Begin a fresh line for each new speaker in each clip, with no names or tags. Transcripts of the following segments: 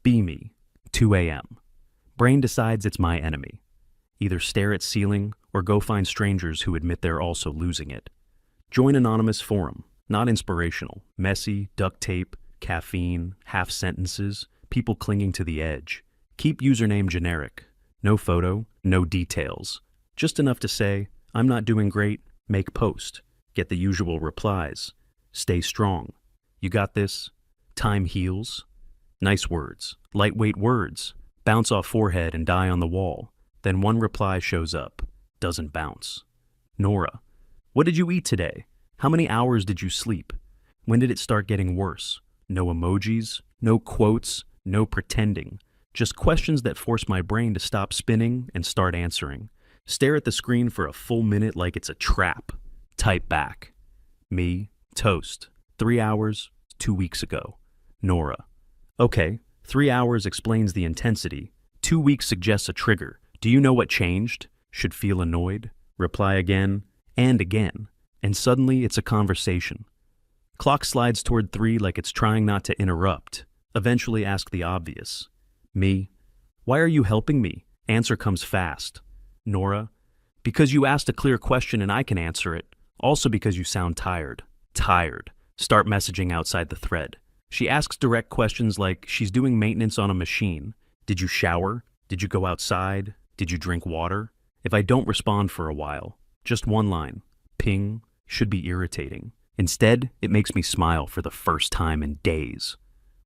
Be me. 2 a.m. Brain decides it's my enemy. Either stare at ceiling or go find strangers who admit they're also losing it. Join anonymous forum, not inspirational, messy, duct tape, caffeine, half sentences, people clinging to the edge. Keep username generic. No photo, no details. Just enough to say, I'm not doing great, make post. Get the usual replies. Stay strong. You got this? Time heals. Nice words, lightweight words. Bounce off forehead and die on the wall. Then one reply shows up. Doesn't bounce. Nora. What did you eat today? How many hours did you sleep? When did it start getting worse? No emojis, no quotes, no pretending. Just questions that force my brain to stop spinning and start answering. Stare at the screen for a full minute like it's a trap. Type back. Me, toast. 3 hours, 2 weeks ago. Nora. Okay, 3 hours explains the intensity. 2 weeks suggests a trigger. Do you know what changed? Should feel annoyed. Reply again and again. And suddenly it's a conversation. Clock slides toward 3 like it's trying not to interrupt. Eventually ask the obvious. Me. Why are you helping me? Answer comes fast. Nora. Because you asked a clear question and I can answer it. Also because you sound tired. Tired. Start messaging outside the thread. She asks direct questions like she's doing maintenance on a machine. Did you shower? Did you go outside? Did you drink water? If I don't respond for a while, just one line. Ping. Should be irritating. Instead, it makes me smile for the first time in days.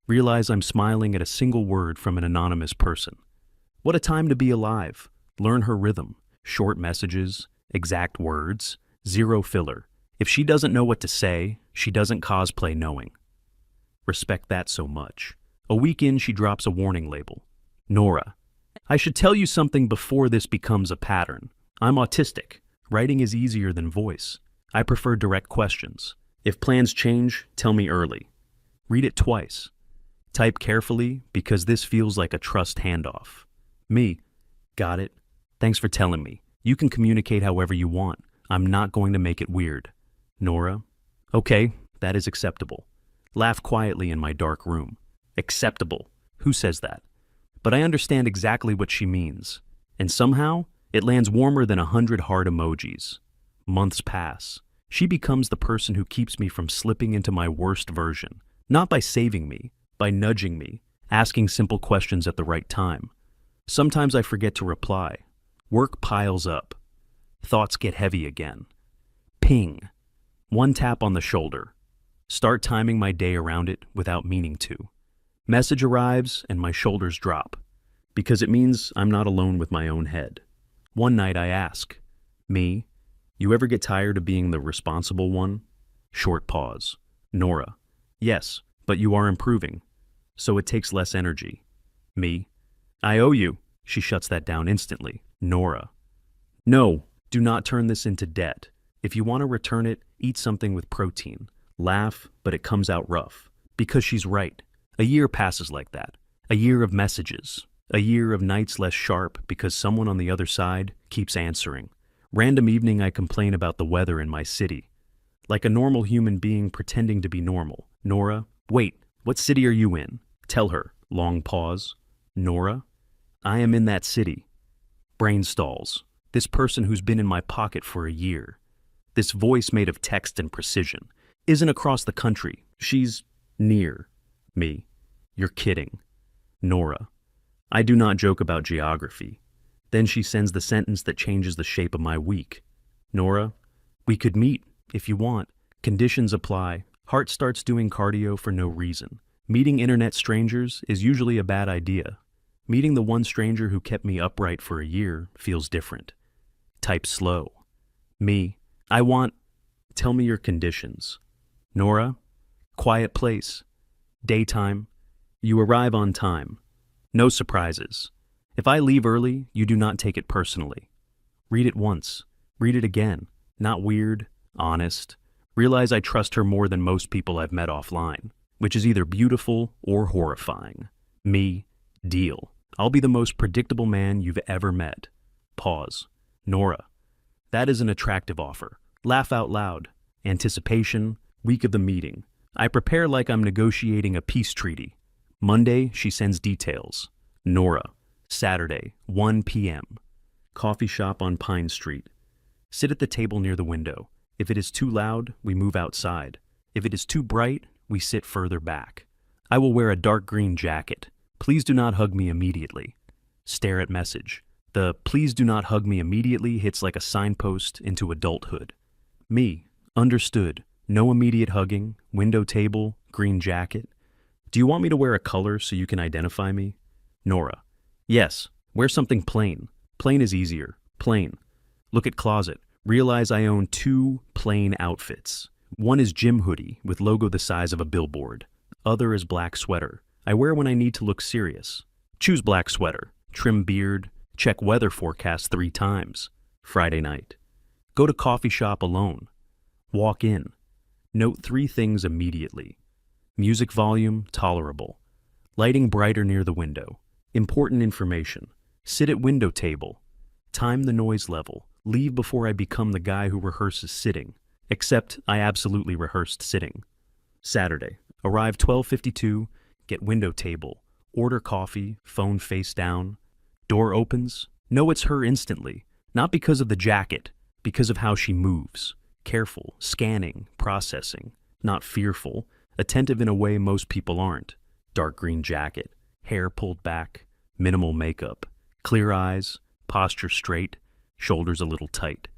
Realize I'm smiling at a single word from an anonymous person. What a time to be alive. Learn her rhythm. Short messages, exact words, zero filler. If she doesn't know what to say, she doesn't cosplay knowing. Respect that so much. A week in, she drops a warning label. Nora. I should tell you something before this becomes a pattern. I'm autistic. Writing is easier than voice. I prefer direct questions. If plans change, tell me early. Read it twice. Type carefully because this feels like a trust handoff. Me. Got it. Thanks for telling me. You can communicate however you want. I'm not going to make it weird. Nora. Okay, that is acceptable. Laugh quietly in my dark room. Acceptable. Who says that? But I understand exactly what she means. And somehow, it lands warmer than 100 heart emojis. Months pass. She becomes the person who keeps me from slipping into my worst version. Not by saving me, by nudging me, asking simple questions at the right time. Sometimes I forget to reply. Work piles up. Thoughts get heavy again. Ping. One tap on the shoulder. Start timing my day around it without meaning to. Message arrives and my shoulders drop. Because it means I'm not alone with my own head. One night I ask, Me, you ever get tired of being the responsible one? Short pause. Nora. Yes, but you are improving. So it takes less energy. Me. I owe you. She shuts that down instantly. Nora. No, do not turn this into debt. If you want to return it, eat something with protein. Laugh, but it comes out rough. Because she's right. A year passes like that. A year of messages. A year of nights less sharp because someone on the other side keeps answering. Random evening I complain about the weather in my city. Like a normal human being pretending to be normal. Nora. Wait, what city are you in? Tell her. Long pause. Nora. I am in that city. Brain stalls. This person who's been in my pocket for a year. This voice made of text and precision. Isn't across the country. She's near. Me. You're kidding. Nora. I do not joke about geography. Then she sends the sentence that changes the shape of my week. Nora. We could meet, if you want. Conditions apply. Heart starts doing cardio for no reason. Meeting internet strangers is usually a bad idea. Meeting the one stranger who kept me upright for a year feels different. Type slow. Me. I want. Tell me your conditions. Nora. Quiet place. Daytime. You arrive on time. No surprises. If I leave early, you do not take it personally. Read it once. Read it again. Not weird. Honest. Realize I trust her more than most people I've met offline, which is either beautiful or horrifying. Me. Deal. I'll be the most predictable man you've ever met. Pause. Nora. That is an attractive offer. Laugh out loud. Anticipation. Week of the meeting. I prepare like I'm negotiating a peace treaty. Monday, she sends details. Nora, Saturday, 1 p.m. Coffee shop on Pine Street. Sit at the table near the window. If it is too loud, we move outside. If it is too bright, we sit further back. I will wear a dark green jacket. Please do not hug me immediately. Stare at message. The please do not hug me immediately hits like a signpost into adulthood. Me, understood. No immediate hugging, window table, green jacket. Do you want me to wear a color so you can identify me? Nora. Yes, wear something plain. Plain is easier. Plain. Look at closet. Realize I own 2 plain outfits. One is gym hoodie with logo the size of a billboard. Other is black sweater. I wear when I need to look serious. Choose black sweater. Trim beard. Check weather forecast 3 times. Friday night. Go to coffee shop alone. Walk in. Note 3 things immediately. Music volume, tolerable. Lighting brighter near the window. Important information. Sit at window table. Time the noise level. Leave before I become the guy who rehearses sitting. Except I absolutely rehearsed sitting. Saturday. Arrive 12:52. Get window table. Order coffee. Phone face down. Door opens. Know it's her instantly. Not because of the jacket. Because of how she moves. Careful. Scanning. Processing. Not fearful. Attentive in a way most people aren't. Dark green jacket. Hair pulled back. Minimal makeup. Clear eyes. Posture straight. Shoulders a little tight.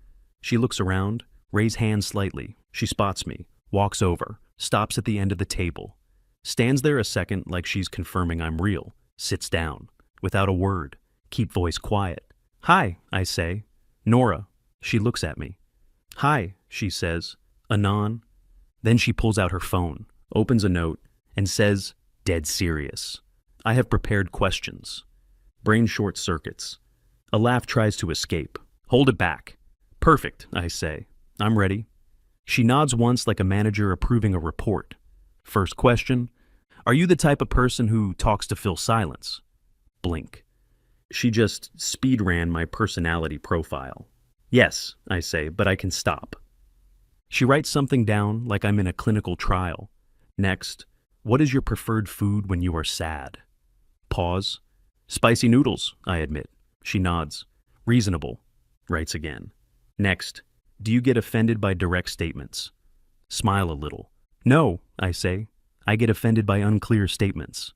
She looks around. Raise hand slightly. She spots me. Walks over. Stops at the end of the table. Stands there a second like she's confirming I'm real. Sits down. Without a word. Keep voice quiet. Hi, I say. Nora. She looks at me. Hi, she says. Anon. Then she pulls out her phone, opens a note, and says, dead serious. I have prepared questions. Brain short circuits. A laugh tries to escape. Hold it back. Perfect, I say. I'm ready. She nods once like a manager approving a report. First question. Are you the type of person who talks to fill silence? Blink. She just speed ran my personality profile. Yes, I say, but I can stop. She writes something down like I'm in a clinical trial. Next, what is your preferred food when you are sad? Pause. Spicy noodles, I admit. She nods. Reasonable. Writes again. Next, do you get offended by direct statements? Smile a little. No, I say. I get offended by unclear statements.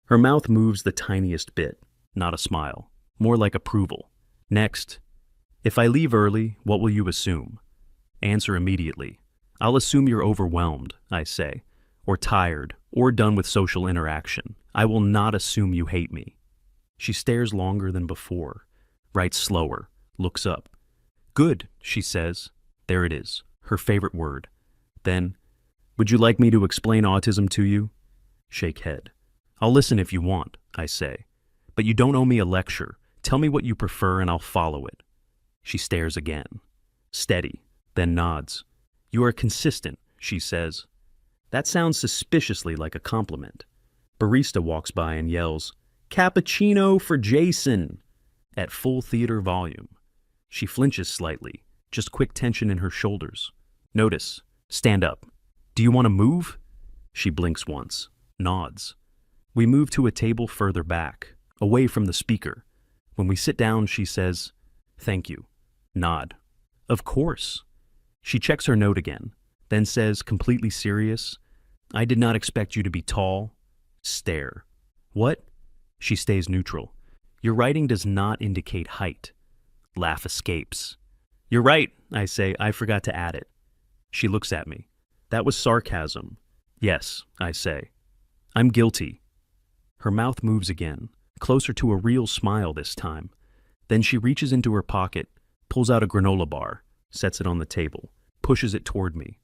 Her mouth moves the tiniest bit. Not a smile. More like approval. Next, if I leave early, what will you assume? Answer immediately. I'll assume you're overwhelmed, I say, or tired, or done with social interaction. I will not assume you hate me. She stares longer than before, writes slower, looks up. Good, she says. There it is, her favorite word. Then, would you like me to explain autism to you? Shake head. I'll listen if you want, I say. But you don't owe me a lecture. Tell me what you prefer and I'll follow it. She stares again. Steady, then nods. You are consistent, she says. That sounds suspiciously like a compliment. Barista walks by and yells, Cappuccino for Jason! At full theater volume. She flinches slightly, just quick tension in her shoulders. Notice, stand up. Do you want to move? She blinks once, nods. We move to a table further back, away from the speaker. When we sit down, she says, thank you. Nod. Of course. She checks her note again, then says, completely serious, I did not expect you to be tall. Stare. What? She stays neutral. Your writing does not indicate height. Laugh escapes. You're right, I say. I forgot to add it. She looks at me. That was sarcasm. Yes, I say. I'm guilty. Her mouth moves again, closer to a real smile this time. Then she reaches into her pocket, pulls out a granola bar, sets it on the table, pushes it toward me.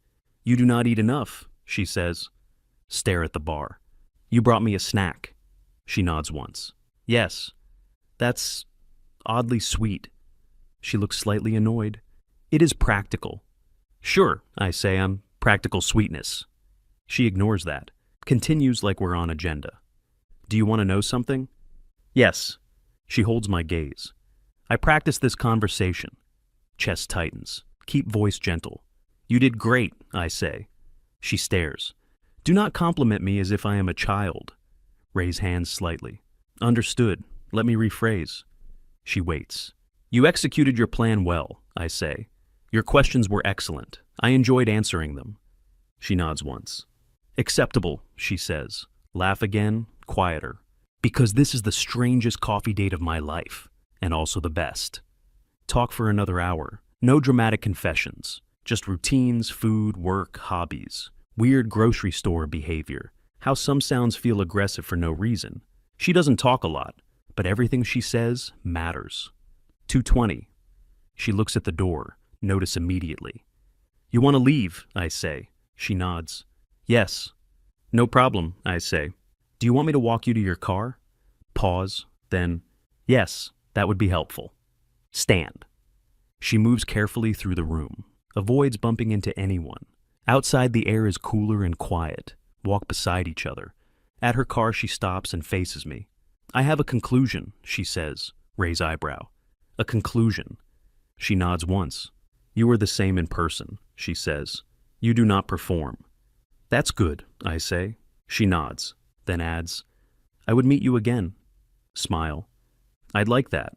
You do not eat enough, she says. Stare at the bar. You brought me a snack. She nods once. Yes. That's oddly sweet. She looks slightly annoyed. It is practical. Sure, I say, I'm practical sweetness. She ignores that, continues like we're on agenda. Do you want to know something? Yes. She holds my gaze. I practice this conversation. Chest tightens. Keep voice gentle. You did great, I say. She stares. Do not compliment me as if I am a child. Raise hands slightly. Understood. Let me rephrase. She waits. You executed your plan well, I say. Your questions were excellent. I enjoyed answering them. She nods once. Acceptable, she says. Laugh again, quieter. Because this is the strangest coffee date of my life, and also the best. Talk for another hour. No dramatic confessions. Just routines, food, work, hobbies. Weird grocery store behavior. How some sounds feel aggressive for no reason. She doesn't talk a lot, but everything she says matters. 2:20. She looks at the door, notice immediately. You want to leave, I say. She nods. Yes. No problem, I say. Do you want me to walk you to your car? Pause, then, yes, that would be helpful. Stand. She moves carefully through the room, avoids bumping into anyone. Outside the air is cooler and quiet. Walk beside each other. At her car she stops and faces me. I have a conclusion, she says, raise eyebrow. A conclusion. She nods once. You are the same in person, she says. You do not perform. That's good, I say. She nods, then adds, I would meet you again. Smile. I'd like that.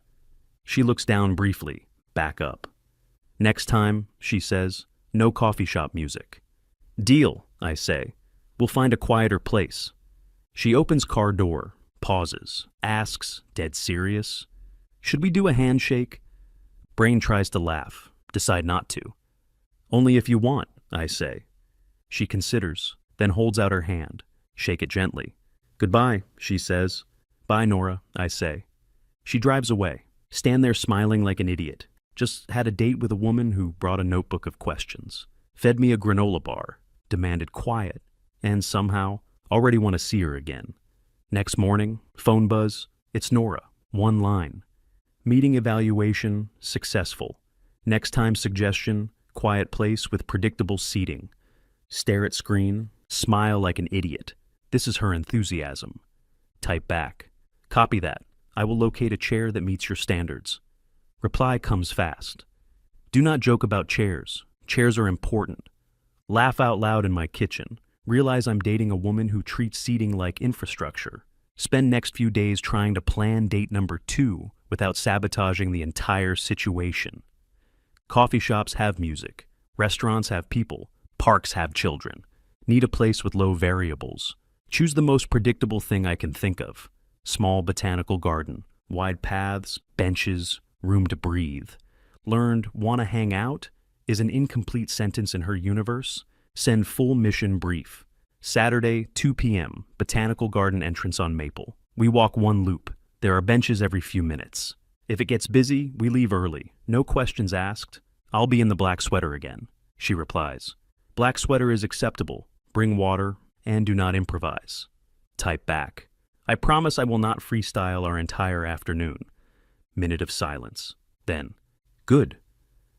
She looks down briefly, back up. Next time, she says, no coffee shop music. Deal, I say. We'll find a quieter place. She opens car door, pauses, asks, dead serious, should we do a handshake? Brain tries to laugh, decide not to. Only if you want, I say. She considers, then holds out her hand, shake it gently. Goodbye, she says. Bye, Nora, I say. She drives away, stand there smiling like an idiot. Just had a date with a woman who brought a notebook of questions, fed me a granola bar, demanded quiet, and somehow already want to see her again. Next morning, phone buzz, it's Nora, one line. Meeting evaluation, successful. Next time suggestion, quiet place with predictable seating. Stare at screen, smile like an idiot. This is her enthusiasm. Type back. Copy that. I will locate a chair that meets your standards. Reply comes fast. Do not joke about chairs. Chairs are important. Laugh out loud in my kitchen. Realize I'm dating a woman who treats seating like infrastructure. Spend next few days trying to plan date number 2 without sabotaging the entire situation. Coffee shops have music. Restaurants have people. Parks have children. Need a place with low variables. Choose the most predictable thing I can think of. Small botanical garden. Wide paths, benches, room to breathe. Learned wanna hang out is an incomplete sentence in her universe. Send full mission brief. Saturday, 2 p.m., Botanical Garden entrance on Maple. We walk one loop. There are benches every few minutes. If it gets busy, we leave early. No questions asked. I'll be in the black sweater again. She replies. Black sweater is acceptable. Bring water and do not improvise. Type back. I promise I will not freestyle our entire afternoon. Minute of silence. Then, good.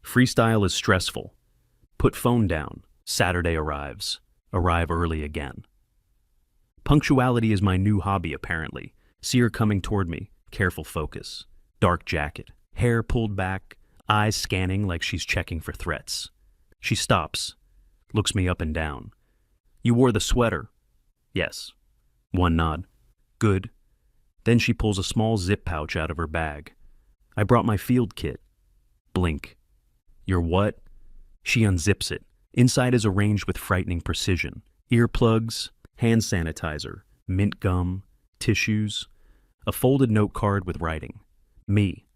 Freestyle is stressful. Put phone down. Saturday arrives. Arrive early again. Punctuality is my new hobby, apparently. See her coming toward me. Careful focus. Dark jacket. Hair pulled back. Eyes scanning like she's checking for threats. She stops. Looks me up and down. You wore the sweater. Yes. One nod. Good. Then she pulls a small zip pouch out of her bag. I brought my field kit. Blink. Your what? She unzips it. Inside is arranged with frightening precision. Earplugs, hand sanitizer, mint gum, tissues, a folded note card with writing. Me.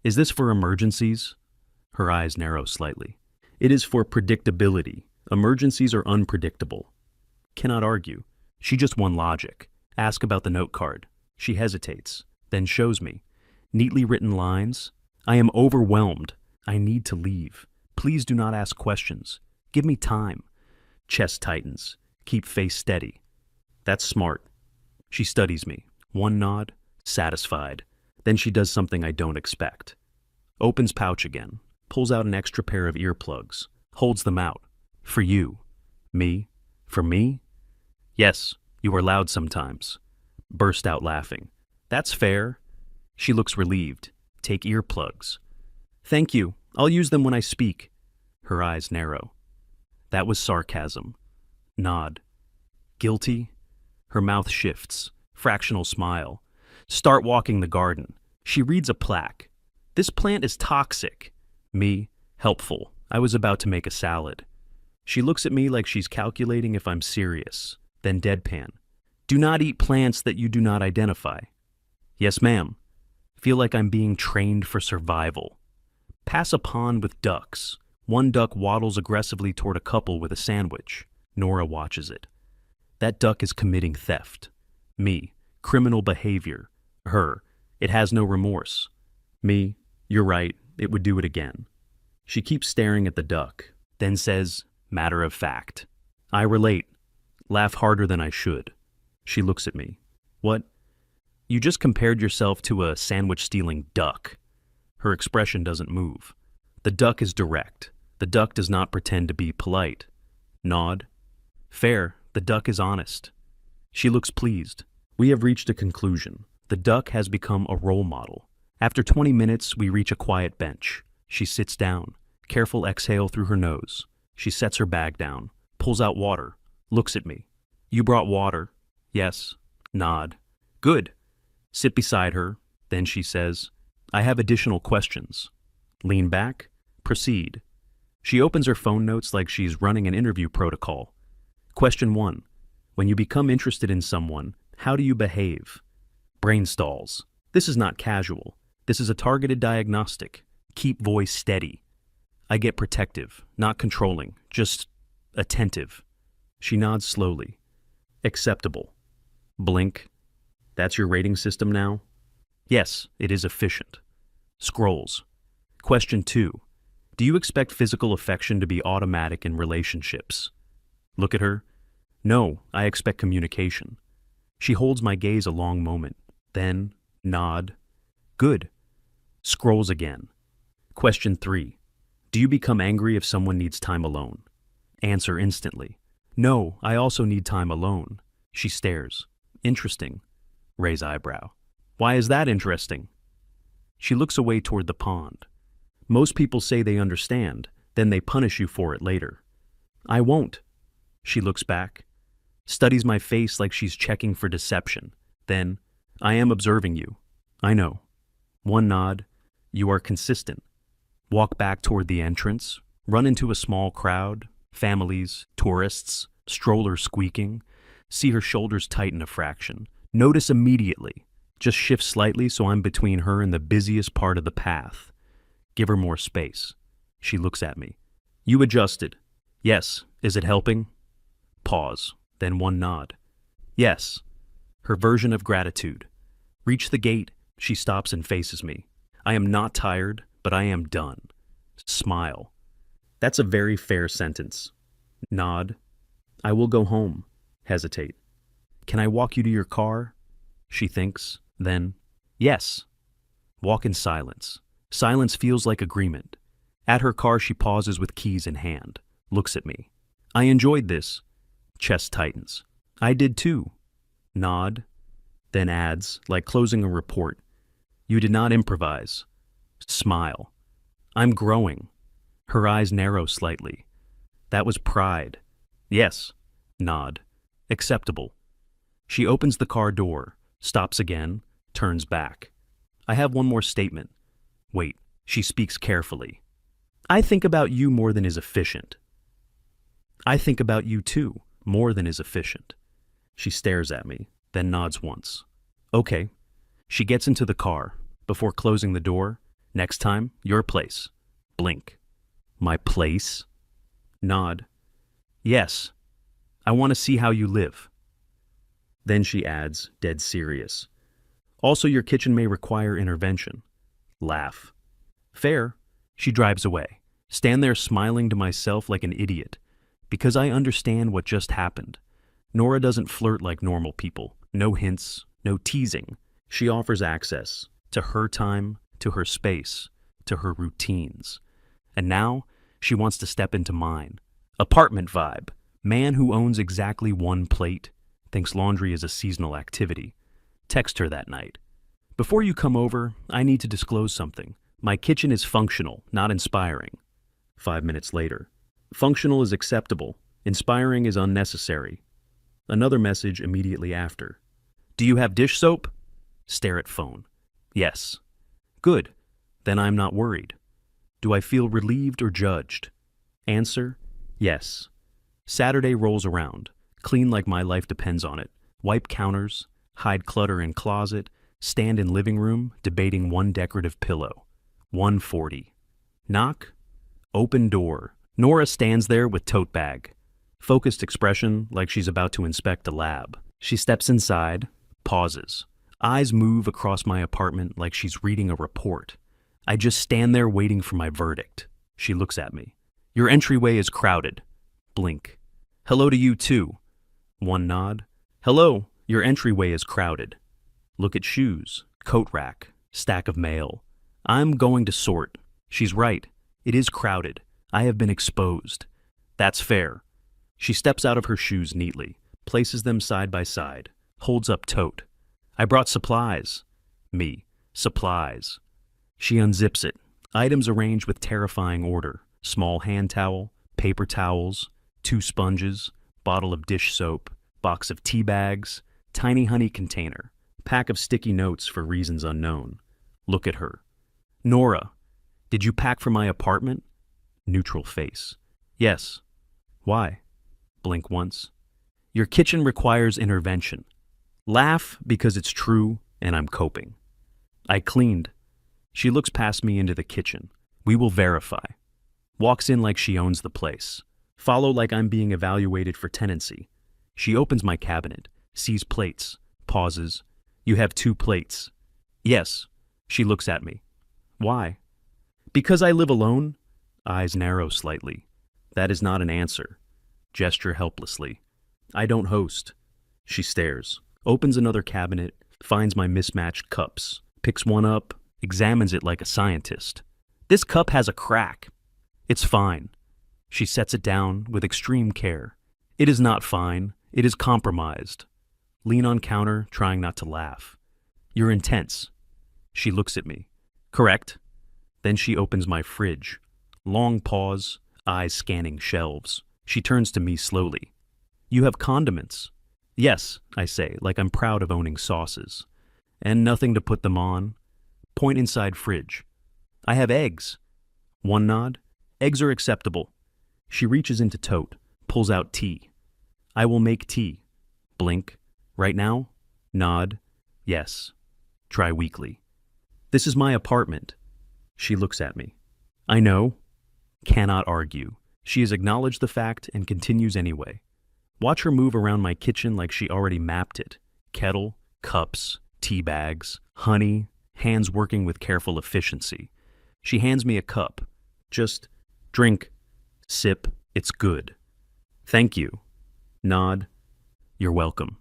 Is this for emergencies? Her eyes narrow slightly. It is for predictability. Emergencies are unpredictable. Cannot argue. She just won logic. Ask about the note card. She hesitates, then shows me. Neatly written lines. I am overwhelmed. I need to leave. Please do not ask questions. Give me time. Chest tightens. Keep face steady. That's smart. She studies me. One nod, satisfied. Then she does something I don't expect. Opens pouch again. Pulls out an extra pair of earplugs. Holds them out. For you. Me? For me? Yes, you are loud sometimes. Burst out laughing. That's fair. She looks relieved. Take earplugs. Thank you. I'll use them when I speak. Her eyes narrow. That was sarcasm. Nod. Guilty? Her mouth shifts. Fractional smile. Start walking the garden. She reads a plaque. This plant is toxic. Me, helpful. I was about to make a salad. She looks at me like she's calculating if I'm serious. Then deadpan. Do not eat plants that you do not identify. Yes, ma'am. Feel like I'm being trained for survival. Pass a pond with ducks. One duck waddles aggressively toward a couple with a sandwich. Nora watches it. That duck is committing theft. Me, criminal behavior. Her, it has no remorse. Me, you're right, it would do it again. She keeps staring at the duck, then says, matter of fact. I relate. Laugh harder than I should. She looks at me. What? You just compared yourself to a sandwich-stealing duck. Her expression doesn't move. The duck is direct. The duck does not pretend to be polite. Nod. Fair, the duck is honest. She looks pleased. We have reached a conclusion. The duck has become a role model. After 20 minutes, we reach a quiet bench. She sits down. Careful exhale through her nose. She sets her bag down, pulls out water, looks at me. You brought water? Yes. Nod. Good. Sit beside her. Then she says, I have additional questions. Lean back. Proceed. She opens her phone notes like she's running an interview protocol. Question 1. When you become interested in someone, how do you behave? Brain stalls. This is not casual. This is a targeted diagnostic. Keep voice steady. I get protective, not controlling, just attentive. She nods slowly. Acceptable. Blink. That's your rating system now? Yes, it is efficient. Scrolls. Question 2. Do you expect physical affection to be automatic in relationships? Look at her. No, I expect communication. She holds my gaze a long moment. Then, nod. Good. Scrolls again. Question 3. Do you become angry if someone needs time alone? Answer instantly. No, I also need time alone. She stares. Interesting. Raise eyebrow. Why is that interesting? She looks away toward the pond. Most people say they understand, then they punish you for it later. I won't. She looks back, studies my face like she's checking for deception. Then, I am observing you. I know. One nod. You are consistent. Walk back toward the entrance, run into a small crowd, families, tourists, strollers squeaking. See her shoulders tighten a fraction. Notice immediately. Just shift slightly so I'm between her and the busiest part of the path. Give her more space. She looks at me. You adjusted. Yes. Is it helping? Pause. Then one nod. Yes. Her version of gratitude. Reach the gate. She stops and faces me. I am not tired, but I am done. Smile. That's a very fair sentence. Nod. I will go home. Hesitate. Can I walk you to your car? She thinks. Then, yes. Walk in silence. Silence feels like agreement. At her car, she pauses with keys in hand. Looks at me. I enjoyed this. Chest tightens. I did too. Nod. Then adds, like closing a report. You did not improvise. Smile. I'm growing. Her eyes narrow slightly. That was pride. Yes. Nod. Acceptable. She opens the car door, stops again, turns back. I have one more statement. Wait, she speaks carefully. I think about you more than is efficient. I think about you too, more than is efficient. She stares at me, then nods once. Okay. She gets into the car. Before closing the door, next time, your place. Blink. My place? Nod. Yes. I want to see how you live. Then she adds, dead serious. Also, your kitchen may require intervention. Laugh. Fair. She drives away. Stand there smiling to myself like an idiot. Because I understand what just happened. Nora doesn't flirt like normal people. No hints, no teasing. She offers access to her time, to her space, to her routines. And now, she wants to step into mine. Apartment vibe. Man who owns exactly one plate. Thinks laundry is a seasonal activity. Text her that night. Before you come over, I need to disclose something. My kitchen is functional, not inspiring. 5 minutes later. Functional is acceptable. Inspiring is unnecessary. Another message immediately after. Do you have dish soap? Stare at phone. Yes. Good. Then I'm not worried. Do I feel relieved or judged? Answer, yes. Saturday rolls around. Clean like my life depends on it. Wipe counters, hide clutter in closet, stand in living room debating one decorative pillow. 1:40. Knock. Open door. Nora stands there with tote bag. Focused expression like she's about to inspect a lab. She steps inside, pauses. Eyes move across my apartment like she's reading a report. I just stand there waiting for my verdict. She looks at me. Your entryway is crowded. Blink. Hello to you too. One nod. Hello, your entryway is crowded. Look at shoes, coat rack, stack of mail. I'm going to sort. She's right. It is crowded. I have been exposed. That's fair. She steps out of her shoes neatly, places them side by side, holds up tote. I brought supplies. Me. Supplies. She unzips it. Items arranged with terrifying order. Small hand towel, paper towels, 2 sponges, bottle of dish soap, box of tea bags, tiny honey container, pack of sticky notes for reasons unknown. Look at her. Nora, did you pack for my apartment? Neutral face. Yes. Why? Blink once. Your kitchen requires intervention. Laugh because it's true and I'm coping. I cleaned. She looks past me into the kitchen. We will verify. Walks in like she owns the place. Follow like I'm being evaluated for tenancy. She opens my cabinet, sees plates, pauses. You have 2 plates. Yes. She looks at me. Why? Because I live alone? Eyes narrow slightly. That is not an answer. Gesture helplessly. I don't host. She stares. Opens another cabinet, finds my mismatched cups, picks one up, examines it like a scientist. This cup has a crack. It's fine. She sets it down with extreme care. It is not fine. It is compromised. Lean on counter, trying not to laugh. You're intense. She looks at me. Correct. Then she opens my fridge. Long pause, eyes scanning shelves. She turns to me slowly. You have condiments. Yes, I say, like I'm proud of owning sauces. And nothing to put them on. Point inside fridge. I have eggs. One nod. Eggs are acceptable. She reaches into tote, pulls out tea. I will make tea. Blink. Right now? Nod. Yes. Try weakly. This is my apartment. She looks at me. I know. Cannot argue. She has acknowledged the fact and continues anyway. Watch her move around my kitchen like she already mapped it. Kettle, cups, tea bags, honey, hands working with careful efficiency. She hands me a cup. Just drink. Sip. It's good. Thank you. Nod. You're welcome.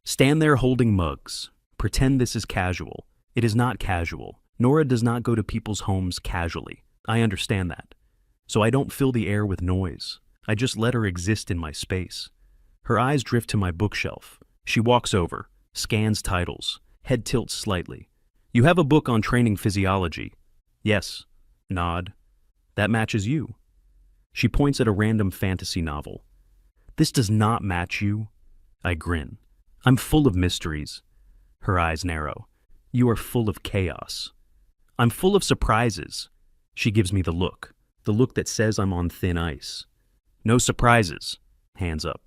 Stand there holding mugs. Pretend this is casual. It is not casual. Nora does not go to people's homes casually. I understand that. So I don't fill the air with noise. I just let her exist in my space. Her eyes drift to my bookshelf. She walks over, scans titles, head tilts slightly. You have a book on training physiology. Yes. Nod. That matches you. She points at a random fantasy novel. This does not match you. I grin. I'm full of mysteries. Her eyes narrow. You are full of chaos. I'm full of surprises. She gives me the look that says I'm on thin ice. No surprises. Hands up.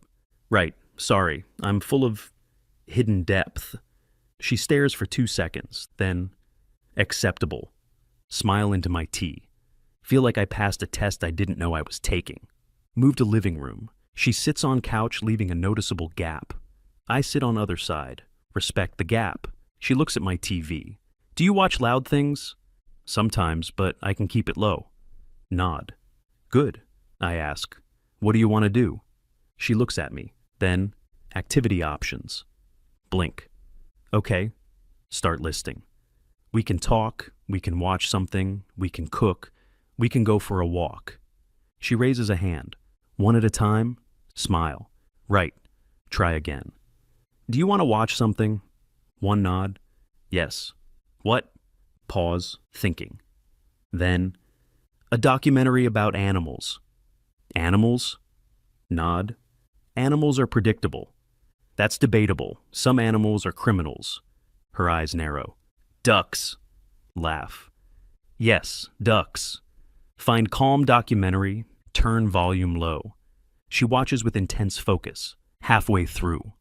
Right, sorry, I'm full of hidden depth. She stares for 2 seconds, then, acceptable. Smile into my tea. Feel like I passed a test I didn't know I was taking. Move to living room. She sits on couch, leaving a noticeable gap. I sit on other side. Respect the gap. She looks at my TV. Do you watch loud things? Sometimes, but I can keep it low. Nod. Good. I ask. What do you want to do? She looks at me. Then, activity options. Blink. Okay. Start listing. We can talk, we can watch something, we can cook, we can go for a walk. She raises a hand. One at a time. Smile. Right. Try again. Do you want to watch something? One nod. Yes. What? Pause, thinking. Then, a documentary about animals. Animals? Nod. Animals are predictable. That's debatable. Some animals are criminals. Her eyes narrow. Ducks. Laugh. Yes, ducks. Find calm documentary, turn volume low. She watches with intense focus, halfway through.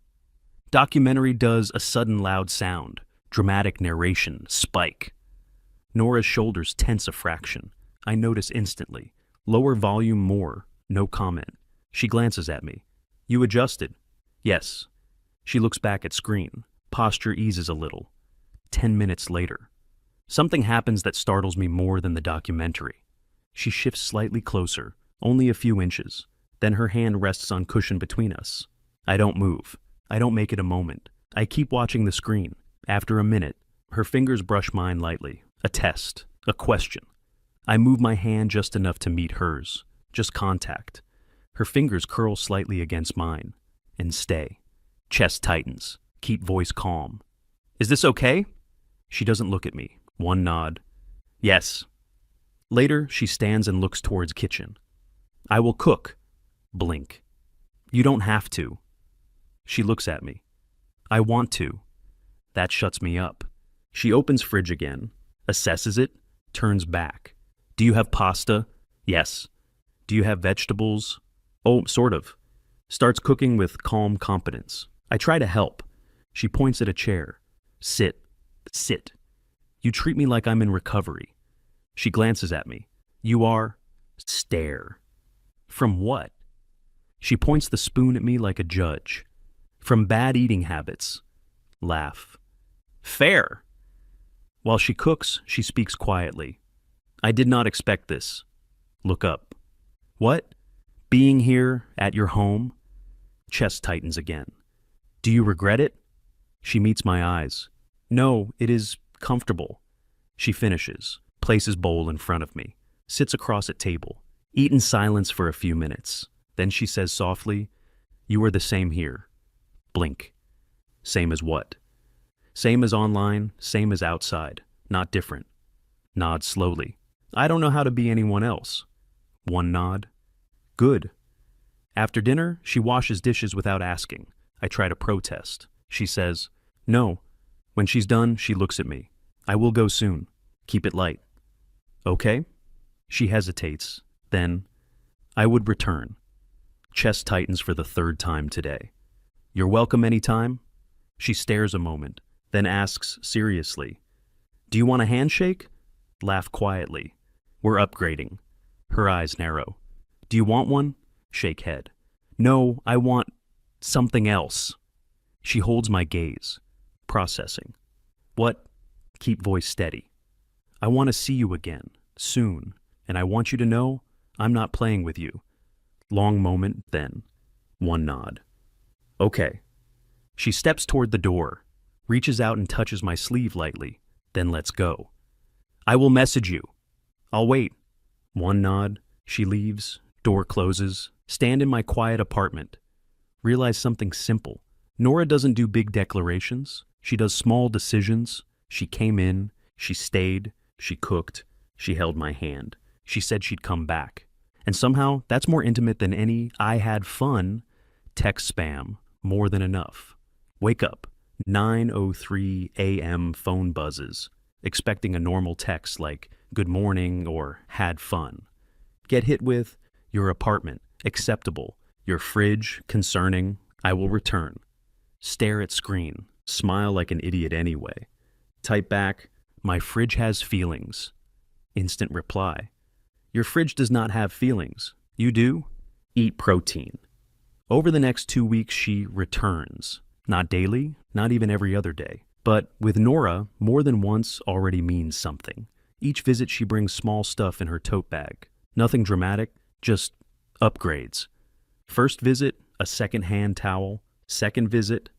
Documentary does a sudden loud sound, dramatic narration, spike. Nora's shoulders tense a fraction. I notice instantly. Lower volume more, no comment. She glances at me. You adjusted? Yes. She looks back at screen. Posture eases a little. 10 minutes later. Something happens that startles me more than the documentary. She shifts slightly closer, only a few inches. Then her hand rests on cushion between us. I don't move. I don't make it a moment. I keep watching the screen. After a minute, her fingers brush mine lightly. A test. A question. I move my hand just enough to meet hers. Just contact. Her fingers curl slightly against mine. And stay. Chest tightens. Keep voice calm. Is this okay? She doesn't look at me. One nod. Yes. Later, she stands and looks towards kitchen. I will cook. Blink. You don't have to. She looks at me. I want to. That shuts me up. She opens fridge again, assesses it, turns back. Do you have pasta? Yes. Do you have vegetables? Oh, sort of. Starts cooking with calm competence. I try to help. She points at a chair. Sit. Sit. You treat me like I'm in recovery. She glances at me. You are? Stare. From what? She points the spoon at me like a judge. From bad eating habits. Laugh. Fair. While she cooks, she speaks quietly. I did not expect this. Look up. What? Being here, at your home? Chest tightens again. Do you regret it? She meets my eyes. No, it is comfortable. She finishes, places bowl in front of me, sits across at table. Eat in silence for a few minutes. Then she says softly, You are the same here. Blink. Same as what? Same as online, same as outside. Not different. Nod slowly. I don't know how to be anyone else. One nod. Good. After dinner, she washes dishes without asking. I try to protest. She says, No. When she's done, she looks at me. I will go soon. Keep it light. Okay? She hesitates. Then, I would return. Chest tightens for the third time today. You're welcome anytime? She stares a moment, then asks seriously, Do you want a handshake? Laugh quietly. We're upgrading. Her eyes narrow. Do you want one? Shake head. No, I want something else. She holds my gaze. Processing. What? Keep voice steady. I want to see you again, soon, and I want you to know I'm not playing with you. Long moment, then. One nod. Okay. She steps toward the door, reaches out and touches my sleeve lightly, then lets go. I will message you. I'll wait. One nod. She leaves. Door closes. Stand in my quiet apartment. Realize something simple. Nora doesn't do big declarations. She does small decisions. She came in. She stayed. She cooked. She held my hand. She said she'd come back. And somehow, that's more intimate than any I had fun text spam. More than enough. Wake up. 9:03 a.m. phone buzzes. Expecting a normal text like good morning or had fun. Get hit with your apartment, acceptable. Your fridge, concerning. I will return. Stare at screen. Smile like an idiot anyway. Type back, my fridge has feelings. Instant reply. Your fridge does not have feelings. You do? Eat protein. Over the next 2 weeks, she returns. Not daily, not even every other day. But with Nora, more than once already means something. Each visit she brings small stuff in her tote bag. Nothing dramatic, just upgrades. First visit, a second-hand towel. Second visit,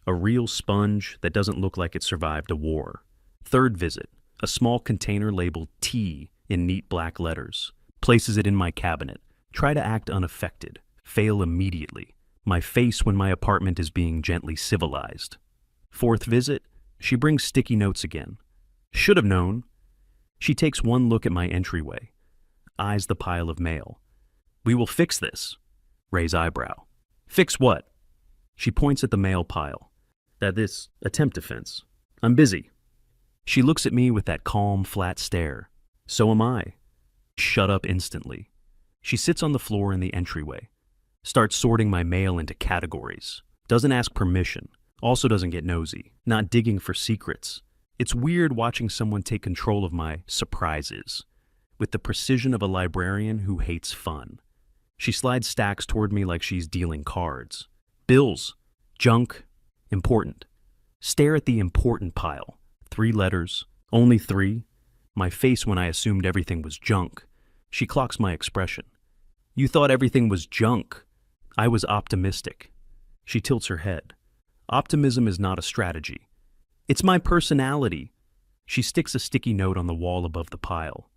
a real sponge that doesn't look like it survived a war. Third visit, a small container labeled T in neat black letters. Places it in my cabinet. Try to act unaffected. Fail immediately. My face when my apartment is being gently civilized. Fourth visit, she brings sticky notes again. Should have known. She takes one look at my entryway. Eyes the pile of mail. We will fix this. Raise eyebrow. Fix what? She points at the mail pile. That this attempt offense. I'm busy. She looks at me with that calm, flat stare. So am I. Shut up instantly. She sits on the floor in the entryway. Starts sorting my mail into categories. Doesn't ask permission. Also doesn't get nosy. Not digging for secrets. It's weird watching someone take control of my surprises with the precision of a librarian who hates fun. She slides stacks toward me like she's dealing cards. Bills. Junk. Important. Stare at the important pile. 3 letters. Only 3. My face when I assumed everything was junk. She clocks my expression. You thought everything was junk. I was optimistic. She tilts her head. Optimism is not a strategy. It's my personality. She sticks a sticky note on the wall above the pile.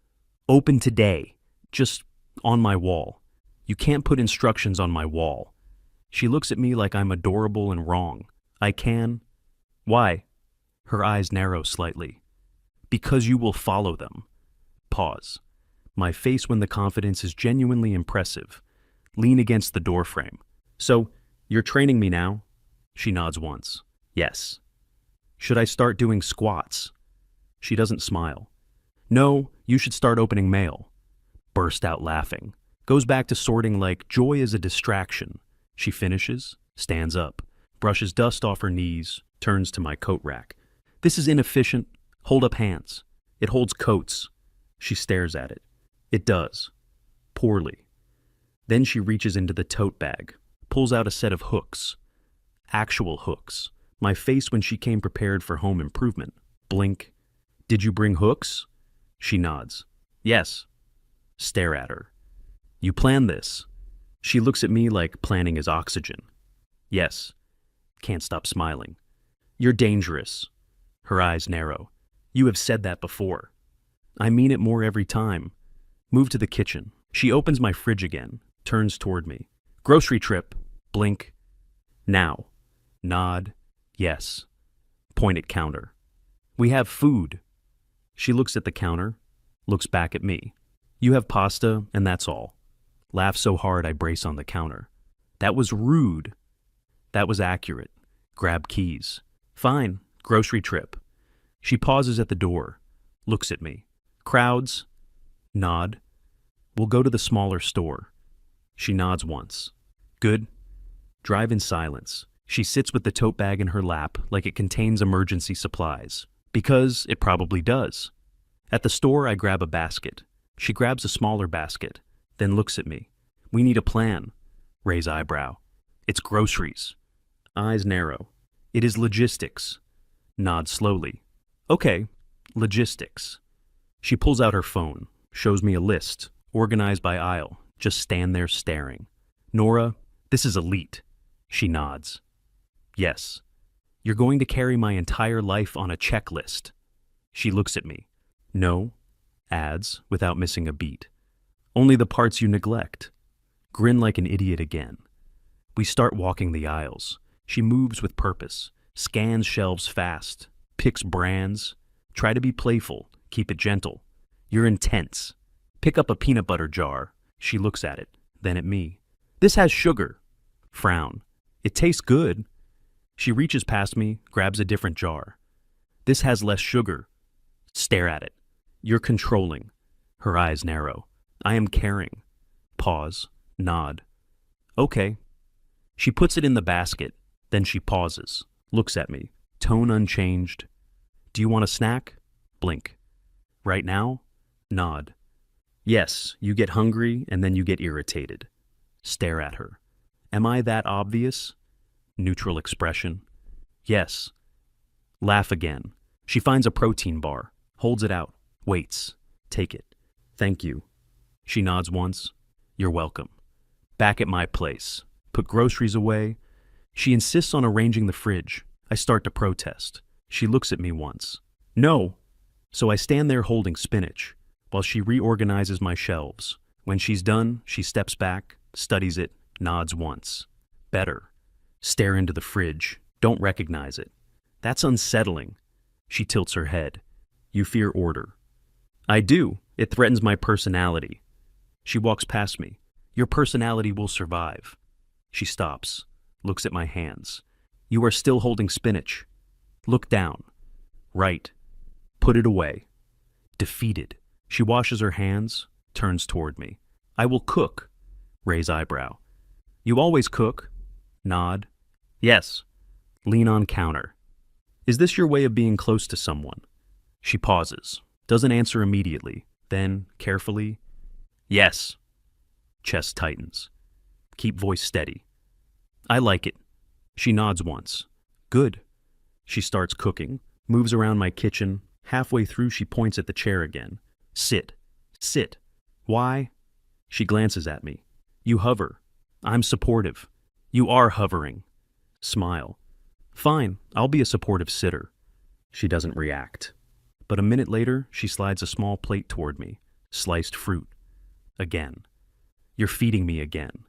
Open today. Just on my wall. You can't put instructions on my wall. She looks at me like I'm adorable and wrong. I can. Why? Her eyes narrow slightly. Because you will follow them. Pause. My face when the confidence is genuinely impressive. Lean against the doorframe. So, you're training me now? She nods once. Yes. Should I start doing squats? She doesn't smile. No, you should start opening mail. Burst out laughing. Goes back to sorting like joy is a distraction. She finishes, stands up, brushes dust off her knees, turns to my coat rack. This is inefficient. Hold up hands. It holds coats. She stares at it. It does. Poorly. Then she reaches into the tote bag, pulls out a set of hooks. Actual hooks. My face when she came prepared for home improvement. Blink. Did you bring hooks? She nods. Yes. Stare at her. You planned this. She looks at me like planning is oxygen. Yes. Can't stop smiling. You're dangerous. Her eyes narrow. You have said that before. I mean it more every time. Move to the kitchen. She opens my fridge again, turns toward me. Grocery trip. Blink. Now. Nod. Yes. Point at counter. We have food. She looks at the counter, looks back at me. You have pasta, and that's all. Laugh so hard I brace on the counter. That was rude. That was accurate. Grab keys. Fine. Grocery trip. She pauses at the door, looks at me. Crowds? Nod. We'll go to the smaller store. She nods once. Good. Drive in silence. She sits with the tote bag in her lap like it contains emergency supplies. Because it probably does. At the store, I grab a basket. She grabs a smaller basket, then looks at me. We need a plan. Raise eyebrow. It's groceries. Eyes narrow. It is logistics. Nod slowly. Okay, logistics. She pulls out her phone, shows me a list, organized by aisle, just stand there staring. Nora, this is elite. She nods. Yes. You're going to carry my entire life on a checklist. She looks at me. No. Adds, without missing a beat. Only the parts you neglect. Grin like an idiot again. We start walking the aisles. She moves with purpose, scans shelves fast, picks brands. Try to be playful, keep it gentle. You're intense. Pick up a peanut butter jar. She looks at it, then at me. This has sugar. Frown. It tastes good. She reaches past me, grabs a different jar. This has less sugar. Stare at it. You're controlling. Her eyes narrow. I am caring. Pause. Nod. Okay. She puts it in the basket. Then she pauses. Looks at me. Tone unchanged. Do you want a snack? Blink. Right now? Nod. Yes, you get hungry and then you get irritated. Stare at her. Am I that obvious? Neutral expression. Yes. Laugh again. She finds a protein bar, holds it out, waits. Take it. Thank you. She nods once. You're welcome. Back at my place. Put groceries away. She insists on arranging the fridge. I start to protest. She looks at me once. No. So I stand there holding spinach, while she reorganizes my shelves. When she's done, she steps back, studies it, nods once. Better. Stare into the fridge. Don't recognize it. That's unsettling. She tilts her head. You fear order. I do. It threatens my personality. She walks past me. Your personality will survive. She stops. Looks at my hands. You are still holding spinach. Look down. Right. Put it away. Defeated. She washes her hands, turns toward me. I will cook. Raise eyebrow. You always cook. Nod. Yes. Lean on counter. Is this your way of being close to someone? She pauses. Doesn't answer immediately. Then, carefully, yes. Chest tightens. Keep voice steady. I like it. She nods once. Good. She starts cooking, moves around my kitchen. Halfway through, she points at the chair again. Sit. Sit. Why? She glances at me. You hover. I'm supportive. You are hovering. Smile. Fine, I'll be a supportive sitter. She doesn't react. But a minute later, she slides a small plate toward me. Sliced fruit. Again. You're feeding me again.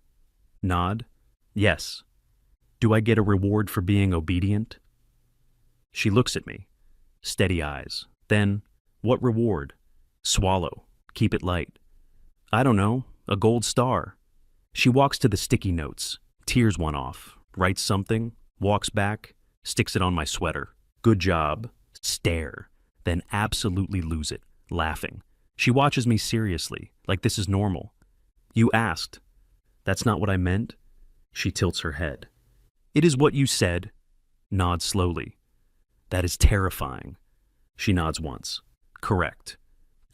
Nod. Yes. Do I get a reward for being obedient? She looks at me. Steady eyes. Then, what reward? Swallow. Keep it light. I don't know. A gold star. She walks to the sticky notes. Tears one off. Writes something. Walks back. Sticks it on my sweater. Good job. Stare. Then absolutely lose it. Laughing. She watches me seriously, like this is normal. You asked. That's not what I meant. She tilts her head. It is what you said. Nods slowly. That is terrifying. She nods once. Correct.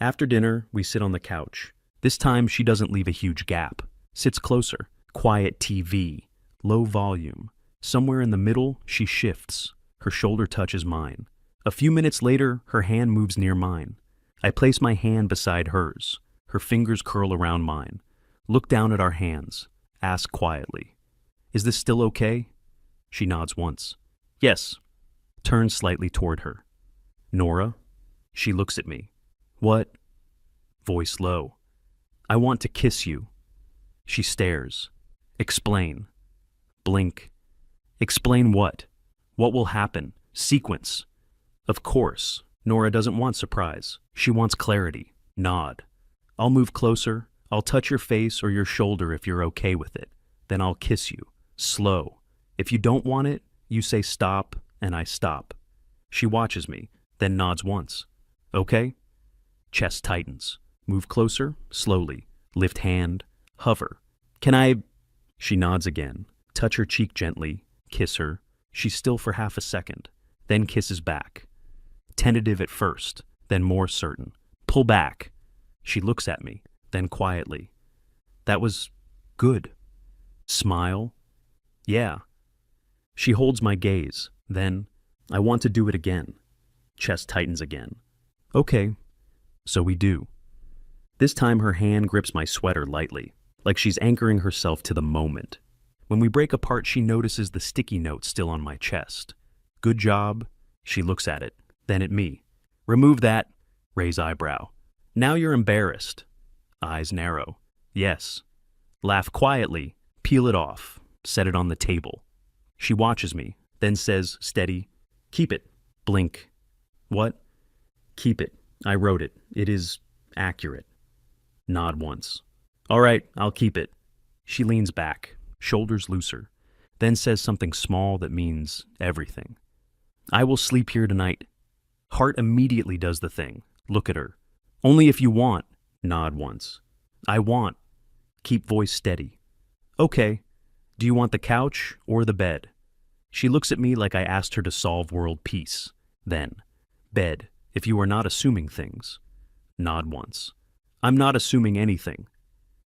After dinner, we sit on the couch. This time, she doesn't leave a huge gap. Sits closer. Quiet TV. Low volume. Somewhere in the middle, she shifts. Her shoulder touches mine. A few minutes later, her hand moves near mine. I place my hand beside hers. Her fingers curl around mine. Look down at our hands. Ask quietly. Is this still okay? She nods once. Yes. Turns slightly toward her. Nora? She looks at me. What? Voice low. I want to kiss you. She stares. Explain. Blink. Explain what? What will happen? Sequence. Of course. Nora doesn't want surprise. She wants clarity. Nod. I'll move closer. I'll touch your face or your shoulder if you're okay with it. Then I'll kiss you. Slow. If you don't want it, you say stop, and I stop. She watches me, then nods once. Okay? Chest tightens. Move closer, slowly. Lift hand. Hover. Can I? She nods again. Touch her cheek gently. Kiss her. She's still for half a second. Then kisses back. Tentative at first, then more certain. Pull back. She looks at me, then quietly. That was good. Smile. Yeah. She holds my gaze. Then, I want to do it again. Chest tightens again. Okay. So we do. This time her hand grips my sweater lightly, like she's anchoring herself to the moment. When we break apart, she notices the sticky note still on my chest. Good job. She looks at it, then at me. Remove that. Raise eyebrow. Now you're embarrassed. Eyes narrow. Yes. Laugh quietly. Peel it off. Set it on the table. She watches me, then says, steady, keep it. Blink. What? Keep it. I wrote it. It is accurate. Nod once. All right, I'll keep it. She leans back, shoulders looser, then says something small that means everything. I will sleep here tonight. Heart immediately does the thing. Look at her. Only if you want. Nod once. I want. Keep voice steady. Okay. Do you want the couch or the bed? She looks at me like I asked her to solve world peace. Then, bed, if you are not assuming things. Nod once. I'm not assuming anything.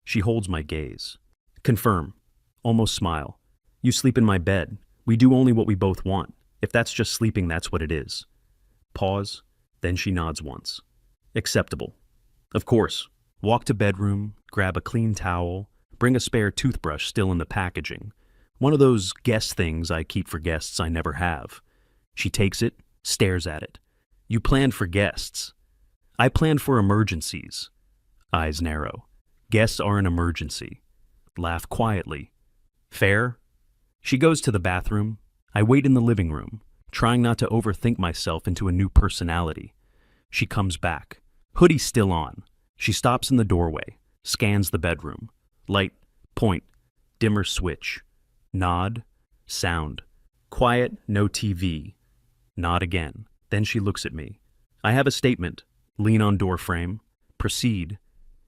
She holds my gaze. Confirm. Almost smile. You sleep in my bed. We do only what we both want. If that's just sleeping, that's what it is. Pause. Then she nods once. Acceptable. Of course. Walk to bedroom, grab a clean towel, bring a spare toothbrush still in the packaging. One of those guest things I keep for guests I never have. She takes it, stares at it. You planned for guests. I planned for emergencies. Eyes narrow. Guests are an emergency. Laugh quietly. Fair? She goes to the bathroom. I wait in the living room, trying not to overthink myself into a new personality. She comes back. Hoodie still on. She stops in the doorway, scans the bedroom. Light, point, dimmer switch. Nod. Sound. Quiet, no TV. Nod again. Then she looks at me. I have a statement. Lean on door frame. Proceed.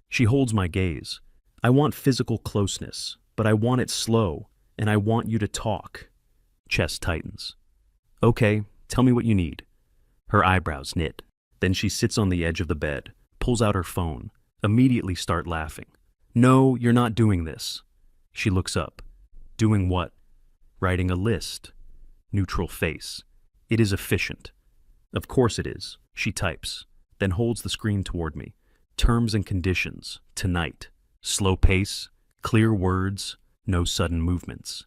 She holds my gaze. I want physical closeness, but I want it slow, and I want you to talk. Chest tightens. Okay, tell me what you need. Her eyebrows knit. Then she sits on the edge of the bed, pulls out her phone, immediately start laughing. No, you're not doing this. She looks up. Doing what? Writing a list. Neutral face. It is efficient. Of course it is. She types, then holds the screen toward me. Terms and conditions. Tonight. Slow pace. Clear words. No sudden movements.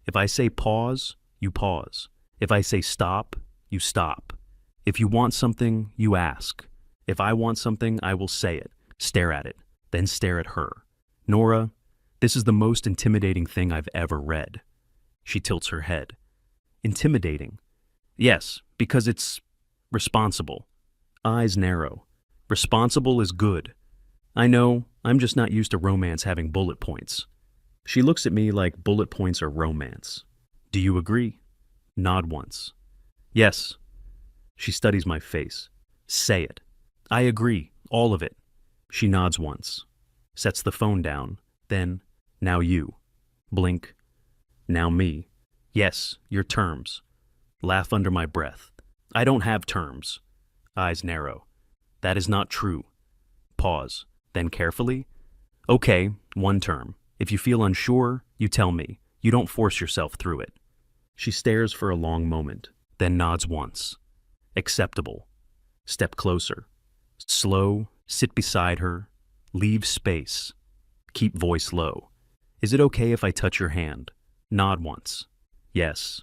If I say pause, you pause. If I say stop, you stop. If you want something, you ask. If I want something, I will say it, stare at it, then stare at her. Nora, this is the most intimidating thing I've ever read. She tilts her head. Intimidating? Yes, because it's responsible. Eyes narrow. Responsible is good. I know, I'm just not used to romance having bullet points. She looks at me like bullet points are romance. Do you agree? Nod once. Yes. She studies my face. Say it. I agree, all of it. She nods once. Sets the phone down. Then, now you. Blink. Now me. Yes, your terms. Laugh under my breath. I don't have terms. Eyes narrow. That is not true. Pause. Then carefully. Okay, one term. If you feel unsure, you tell me. You don't force yourself through it. She stares for a long moment, then nods once. Acceptable. Step closer. Slow, sit beside her. Leave space. Keep voice low. Is it okay if I touch your hand? Nod once. Yes.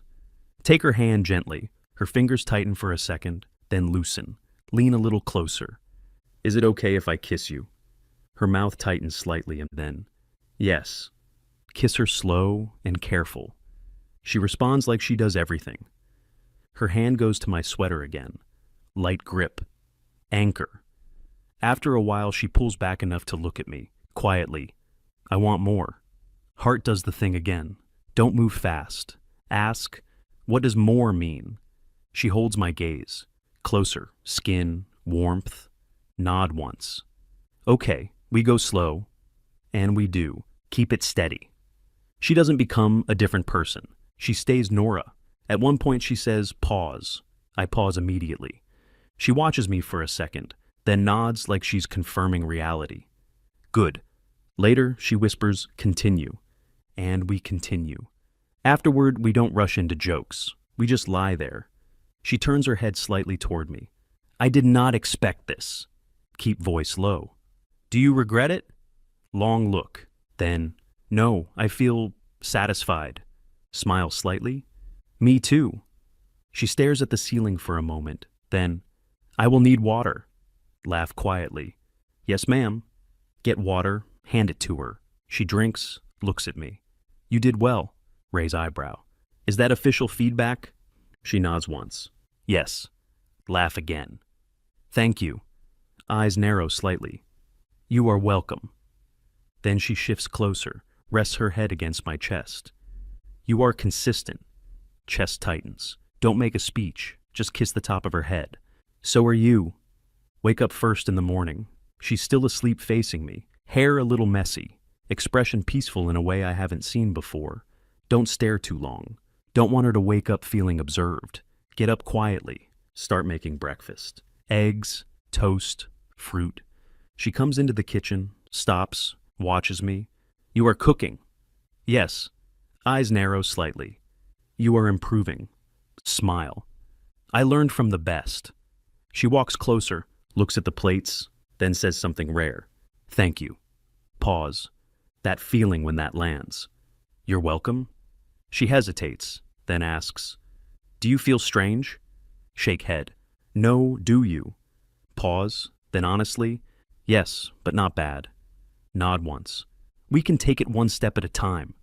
Take her hand gently. Her fingers tighten for a second, then loosen. Lean a little closer. Is it okay if I kiss you? Her mouth tightens slightly and then, yes. Kiss her slow and careful. She responds like she does everything. Her hand goes to my sweater again. Light grip. Anchor. After a while, she pulls back enough to look at me, quietly. I want more. Heart does the thing again. Don't move fast. Ask, what does more mean? She holds my gaze. Closer. Skin. Warmth. Nod once. Okay, we go slow. And we do. Keep it steady. She doesn't become a different person. She stays Nora. At one point she says, pause. I pause immediately. She watches me for a second, then nods like she's confirming reality. Good. Later, she whispers, continue. And we continue. Afterward, we don't rush into jokes. We just lie there. She turns her head slightly toward me. I did not expect this. Keep voice low. Do you regret it? Long look. Then, no, I feel satisfied. Smile slightly. Me too. She stares at the ceiling for a moment. Then, I will need water. Laugh quietly. Yes, ma'am. Get water. Hand it to her. She drinks, looks at me. You did well. Raise eyebrow. Is that official feedback? She nods once. Yes. Laugh again. Thank you. Eyes narrow slightly. You are welcome. Then she shifts closer, rests her head against my chest. You are consistent. Chest tightens. Don't make a speech. Just kiss the top of her head. So are you. Wake up first in the morning. She's still asleep facing me. Hair a little messy. Expression peaceful in a way I haven't seen before. Don't stare too long. Don't want her to wake up feeling observed. Get up quietly. Start making breakfast. Eggs, toast, fruit. She comes into the kitchen, stops, watches me. You are cooking. Yes. Eyes narrow slightly. You are improving. Smile. I learned from the best. She walks closer, looks at the plates, then says something rare. Thank you. Pause. That feeling when that lands. You're welcome? She hesitates, then asks, do you feel strange? Shake head. No, do you? Pause, then honestly, yes, but not bad. Nod once. We can take it one step at a time.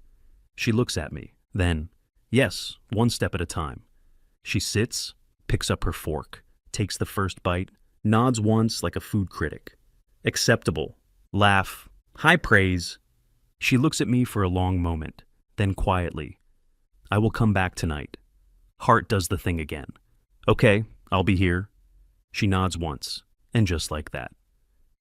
She looks at me, then, yes, one step at a time. She sits, picks up her fork, takes the first bite, nods once like a food critic. Acceptable. Laugh. High praise. She looks at me for a long moment, then quietly. I will come back tonight. Heart does the thing again. Okay, I'll be here. She nods once, and just like that.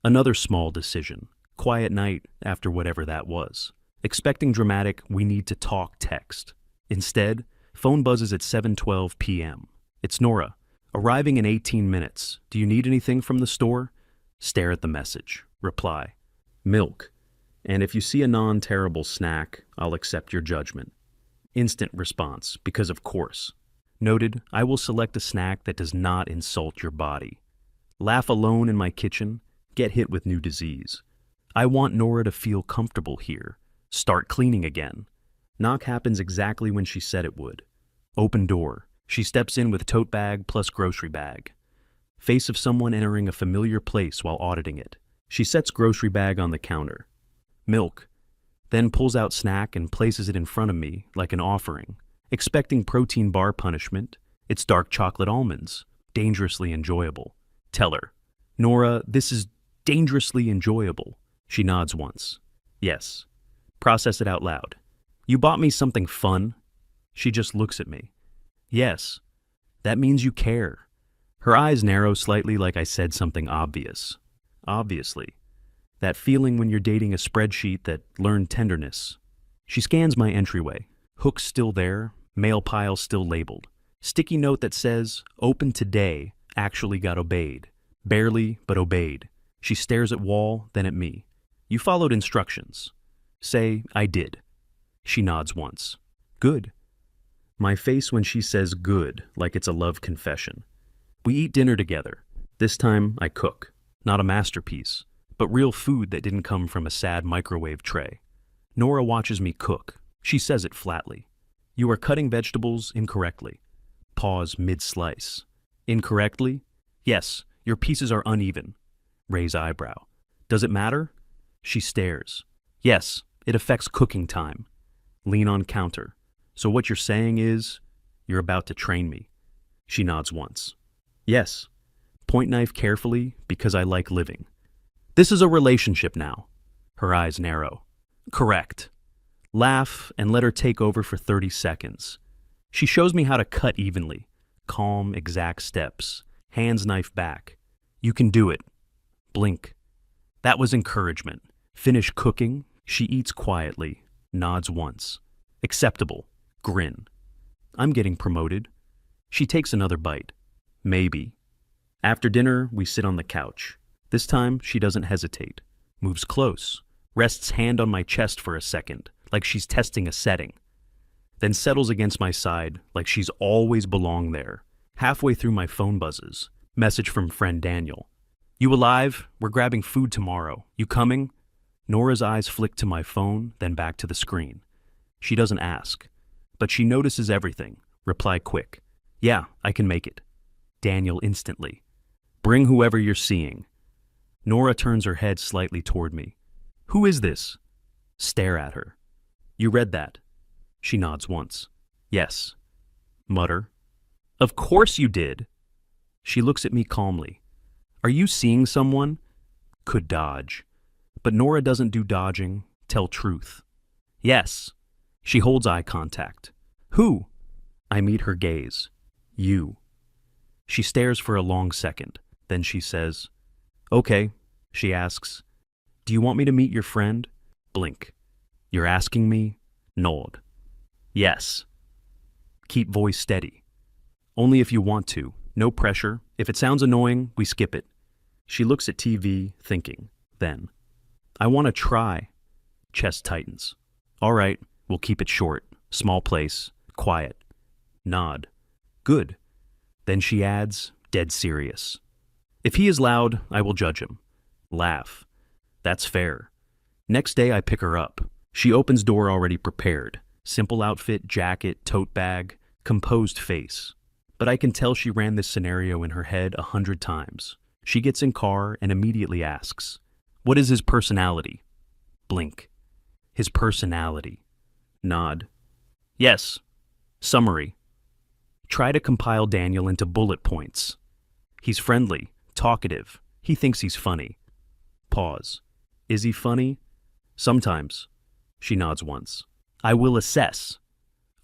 Another small decision. Quiet night after whatever that was. Expecting dramatic, we need to talk text. Instead, phone buzzes at 7:12 p.m. It's Nora. Arriving in 18 minutes. Do you need anything from the store? Stare at the message. Reply. Milk. And if you see a non-terrible snack, I'll accept your judgment. Instant response, because of course. Noted, I will select a snack that does not insult your body. Laugh alone in my kitchen, get hit with new disease. I want Nora to feel comfortable here. Start cleaning again. Knock happens exactly when she said it would. Open door. She steps in with tote bag plus grocery bag. Face of someone entering a familiar place while auditing it. She sets grocery bag on the counter. Milk. Then pulls out snack and places it in front of me like an offering. Expecting protein bar punishment, it's dark chocolate almonds. Dangerously enjoyable. Tell her. Nora, this is dangerously enjoyable. She nods once. Yes. Process it out loud. You bought me something fun? She just looks at me. Yes. That means you care. Her eyes narrow slightly like I said something obvious. Obviously. That feeling when you're dating a spreadsheet that learned tenderness. She scans my entryway. Hook still there, mail pile still labeled. Sticky note that says, open today, actually got obeyed. Barely, but obeyed. She stares at wall, then at me. You followed instructions. Say, I did. She nods once. Good. My face when she says good, like it's a love confession. We eat dinner together. This time, I cook. Not a masterpiece, but real food that didn't come from a sad microwave tray. Nora watches me cook. She says it flatly. You are cutting vegetables incorrectly. Pause mid-slice. Incorrectly? Yes, your pieces are uneven. Raise eyebrow. Does it matter? She stares. Yes, it affects cooking time. Lean on counter. So what you're saying is, you're about to train me. She nods once. Yes. Point knife carefully because I like living. This is a relationship now. Her eyes narrow. Correct. Laugh and let her take over for 30 seconds. She shows me how to cut evenly. Calm, exact steps. Hands knife back. You can do it. Blink. That was encouragement. Finish cooking. She eats quietly. Nods once. Acceptable. Grin. I'm getting promoted. She takes another bite. Maybe. After dinner, we sit on the couch. This time, she doesn't hesitate. Moves close. Rests hand on my chest for a second, like she's testing a setting. Then settles against my side, like she's always belonged there. Halfway through my phone buzzes. Message from friend Daniel. You alive? We're grabbing food tomorrow. You coming? Nora's eyes flick to my phone, then back to the screen. She doesn't ask, but she notices everything. Reply quick. Yeah, I can make it. Daniel instantly. Bring whoever you're seeing. Nora turns her head slightly toward me. Who is this? Stare at her. You read that? She nods once. Yes. Mutter. Of course you did. She looks at me calmly. Are you seeing someone? Could dodge. But Nora doesn't do dodging. Tell truth. Yes. She holds eye contact. Who? I meet her gaze. You. She stares for a long second. Then she says, Okay. She asks, Do you want me to meet your friend? Blink. You're asking me? Nod. Yes. Keep voice steady. Only if you want to. No pressure. If it sounds annoying, we skip it. She looks at TV, thinking. Then. I want to try. Chest tightens. All right, we'll keep it short. Small place. Quiet. Nod. Good. Then she adds, dead serious. If he is loud, I will judge him. Laugh. That's fair. Next day I pick her up. She opens door already prepared. Simple outfit, jacket, tote bag, composed face. But I can tell she ran this scenario in her head 100 times. She gets in car and immediately asks, What is his personality? Blink. His personality. Nod. Yes. Summary. Try to compile Daniel into bullet points. He's friendly, talkative. He thinks he's funny. Pause. Is he funny? Sometimes. She nods once. I will assess.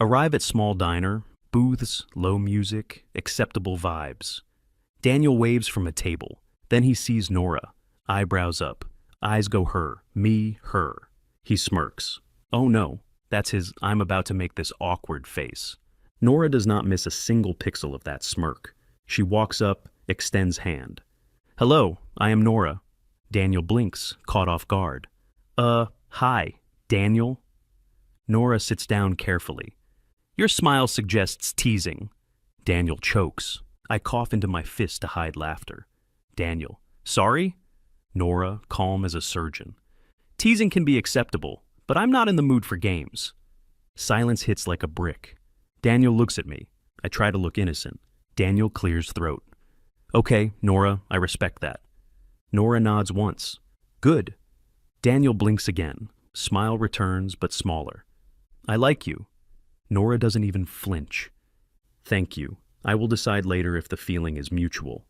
Arrive at small diner, booths, low music, acceptable vibes. Daniel waves from a table. Then he sees Nora, eyebrows up. Eyes go her, me, her. He smirks. Oh no, that's his I'm about to make this awkward face. Nora does not miss a single pixel of that smirk. She walks up, extends hand. Hello, I am Nora. Daniel blinks, caught off guard. Hi, Daniel. Nora sits down carefully. Your smile suggests teasing. Daniel chokes. I cough into my fist to hide laughter. Daniel, sorry? Nora, calm as a surgeon. Teasing can be acceptable, but I'm not in the mood for games. Silence hits like a brick. Daniel looks at me. I try to look innocent. Daniel clears throat. Okay, Nora, I respect that. Nora nods once. Good. Daniel blinks again. Smile returns, but smaller. I like you. Nora doesn't even flinch. Thank you. I will decide later if the feeling is mutual.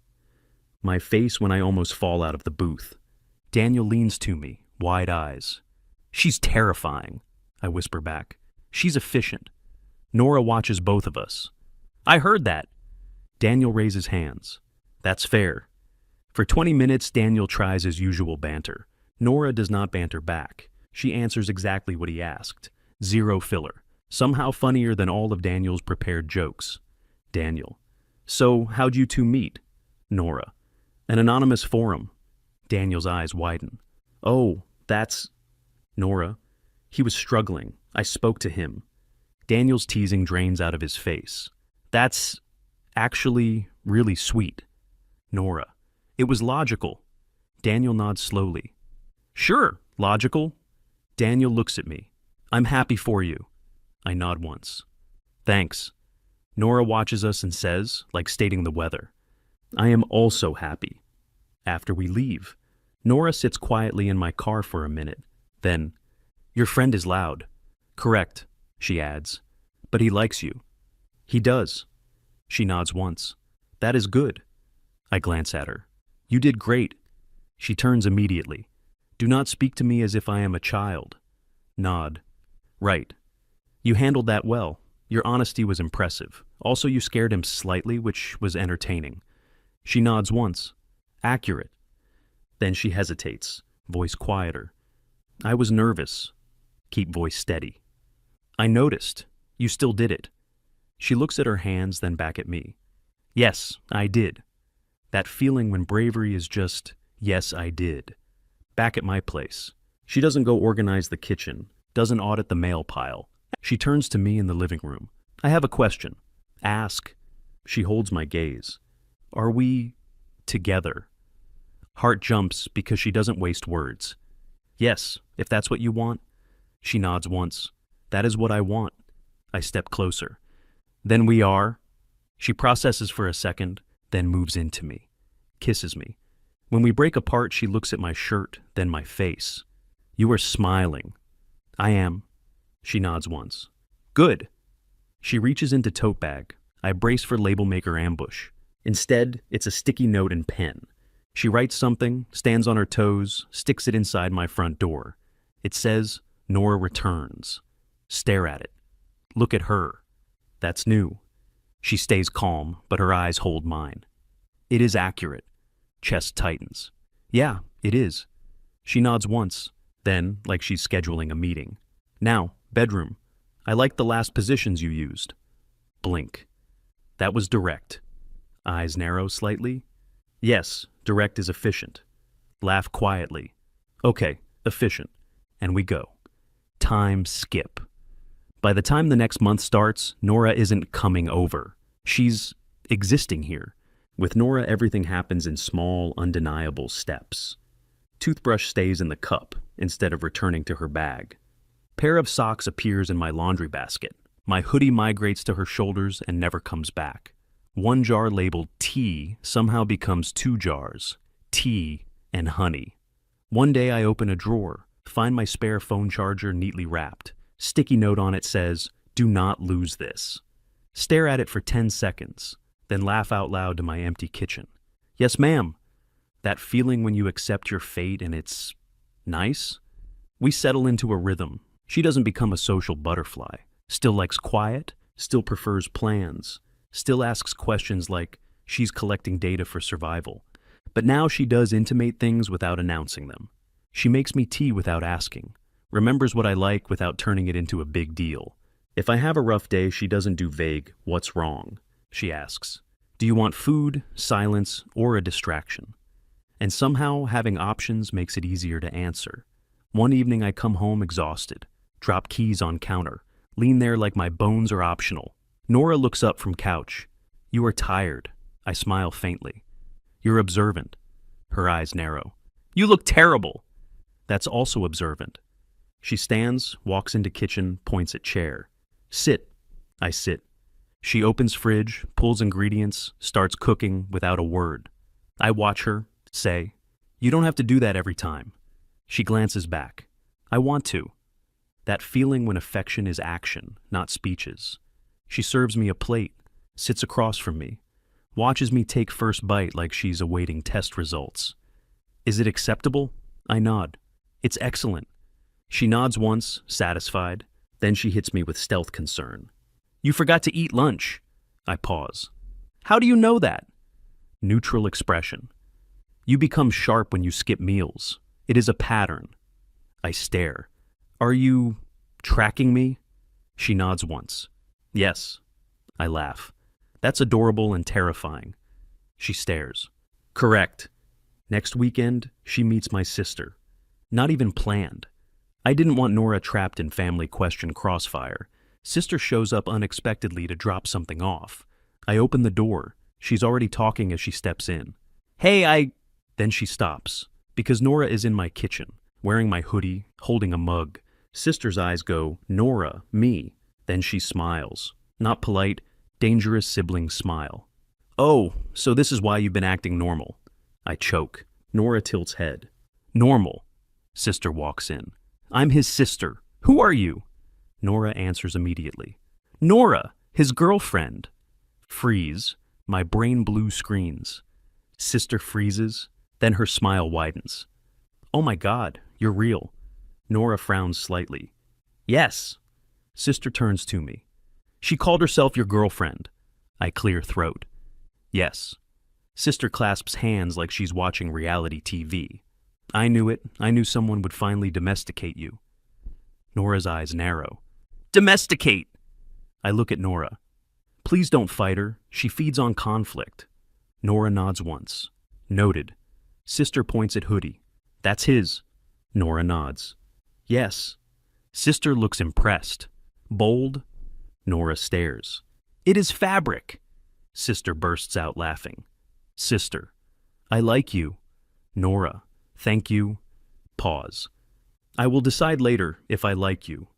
My face when I almost fall out of the booth. Daniel leans to me, wide eyes. She's terrifying, I whisper back. She's efficient. Nora watches both of us. I heard that. Daniel raises hands. That's fair. For 20 minutes, Daniel tries his usual banter. Nora does not banter back. She answers exactly what he asked. Zero filler. Somehow funnier than all of Daniel's prepared jokes. Daniel. So, how'd you two meet? Nora. An anonymous forum. Daniel's eyes widen. Oh, that's... Nora. He was struggling. I spoke to him. Daniel's teasing drains out of his face. That's actually really sweet. Nora. It was logical. Daniel nods slowly. Sure, logical. Daniel looks at me. I'm happy for you. I nod once. Thanks. Nora watches us and says, like stating the weather, I am also happy. After we leave, Nora sits quietly in my car for a minute. Then, your friend is loud. Correct, she adds. But he likes you. He does. She nods once. That is good. I glance at her. You did great. She turns immediately. Do not speak to me as if I am a child. Nod. Right. You handled that well. Your honesty was impressive. Also, you scared him slightly, which was entertaining. She nods once. Accurate. Then she hesitates, voice quieter. I was nervous. Keep voice steady. I noticed. You still did it. She looks at her hands, then back at me. Yes, I did. That feeling when bravery is just, yes, I did. Back at my place. She doesn't go organize the kitchen, doesn't audit the mail pile. She turns to me in the living room. I have a question. Ask. She holds my gaze. Are we together? Heart jumps because she doesn't waste words. Yes, if that's what you want. She nods once. That is what I want. I step closer. Then we are. She processes for a second, then moves into me. Kisses me. When we break apart, she looks at my shirt, then my face. You are smiling. I am. She nods once. Good. She reaches into tote bag. I brace for label maker ambush. Instead, it's a sticky note and pen. She writes something, stands on her toes, sticks it inside my front door. It says, Nora returns. Stare at it. Look at her. That's new. She stays calm, but her eyes hold mine. It is accurate. Chest tightens. Yeah, it is. She nods once, then, like she's scheduling a meeting. Now, bedroom. I like the last positions you used. Blink. That was direct. Eyes narrow slightly. Yes, direct is efficient. Laugh quietly. Okay, efficient. And we go. Time skip. By the time the next month starts, Nora isn't coming over. She's existing here. With Nora, everything happens in small, undeniable steps. Toothbrush stays in the cup instead of returning to her bag. Pair of socks appears in my laundry basket. My hoodie migrates to her shoulders and never comes back. One jar labeled tea somehow becomes 2 jars, tea and honey. One day I open a drawer, find my spare phone charger neatly wrapped. Sticky note on it says, do not lose this. Stare at it for 10 seconds, then laugh out loud to my empty kitchen. Yes, ma'am. That feeling when you accept your fate and it's nice? We settle into a rhythm. She doesn't become a social butterfly. Still likes quiet, still prefers plans, still asks questions like she's collecting data for survival. But now she does intimate things without announcing them. She makes me tea without asking, remembers what I like without turning it into a big deal. If I have a rough day, she doesn't do vague, "What's wrong?" She asks, "Do you want food, silence, or a distraction?" And somehow having options makes it easier to answer. One evening I come home exhausted, drop keys on counter, lean there like my bones are optional. Nora looks up from couch. "You are tired." I smile faintly. "You're observant." Her eyes narrow. "You look terrible." That's also observant. She stands, walks into kitchen, points at chair. "Sit." I sit. She opens fridge, pulls ingredients, starts cooking without a word. I watch her, say, "You don't have to do that every time." She glances back. "I want to." That feeling when affection is action, not speeches. She serves me a plate, sits across from me, watches me take first bite like she's awaiting test results. "Is it acceptable?" I nod. "It's excellent." She nods once, satisfied, then she hits me with stealth concern. "You forgot to eat lunch." I pause. "How do you know that?" Neutral expression. "You become sharp when you skip meals. It is a pattern." I stare. "Are you tracking me?" She nods once. "Yes." I laugh. "That's adorable and terrifying." She stares. "Correct." Next weekend, she meets my sister. Not even planned. I didn't want Nora trapped in family question crossfire. Sister shows up unexpectedly to drop something off. I open the door. She's already talking as she steps in. "Hey, Then she stops, because Nora is in my kitchen, wearing my hoodie, holding a mug. Sister's eyes go, "Nora, me." Then she smiles. Not polite, dangerous sibling smile. "Oh, so this is why you've been acting normal." I choke. Nora tilts head. "Normal." Sister walks in. "I'm his sister. Who are you?" Nora answers immediately. "Nora, his girlfriend." Freeze. My brain blue screens. Sister freezes, then her smile widens. "Oh my God, you're real." Nora frowns slightly. "Yes." Sister turns to me. "She called herself your girlfriend." I clear throat. "Yes." Sister clasps hands like she's watching reality TV. "I knew it. I knew someone would finally domesticate you." Nora's eyes narrow. "Domesticate!" I look at Nora. "Please don't fight her. She feeds on conflict." Nora nods once. "Noted." Sister points at hoodie. "That's his." Nora nods. "Yes." Sister looks impressed. "Bold?" Nora stares. "It is fabric." Sister bursts out laughing. Sister. "I like you." Nora. "Thank you." Pause. "I will decide later if I like you."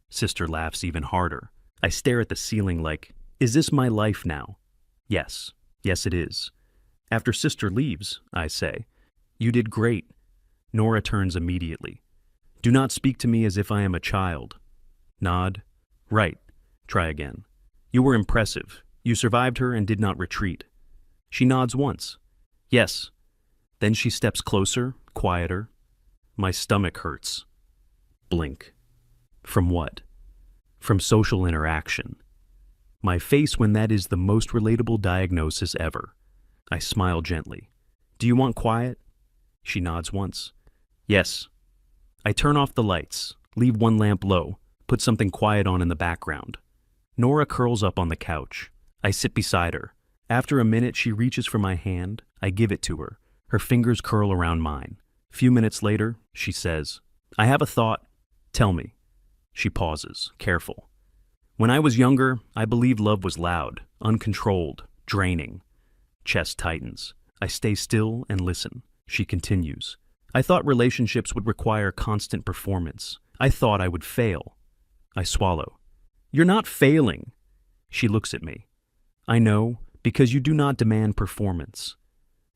Sister laughs even harder. I stare at the ceiling like, is this my life now? Yes. Yes, it is. After Sister leaves, I say, "You did great." Nora turns immediately. "Do not speak to me as if I am a child." Nod. "Right. Try again." "You were impressive. You survived her and did not retreat." She nods once. "Yes." Then she steps closer, quieter. My stomach hurts. Blink. From what? From social interaction. My face when that is the most relatable diagnosis ever. I smile gently. "Do you want quiet?" She nods once. "Yes." I turn off the lights, leave one lamp low, put something quiet on in the background. Nora curls up on the couch. I sit beside her. After a minute, she reaches for my hand. I give it to her. Her fingers curl around mine. Few minutes later, she says, "I have a thought." "Tell me." She pauses, careful. "When I was younger, I believed love was loud, uncontrolled, draining." Chest tightens. I stay still and listen. She continues. "I thought relationships would require constant performance. I thought I would fail." I swallow. "You're not failing." She looks at me. "I know, because you do not demand performance."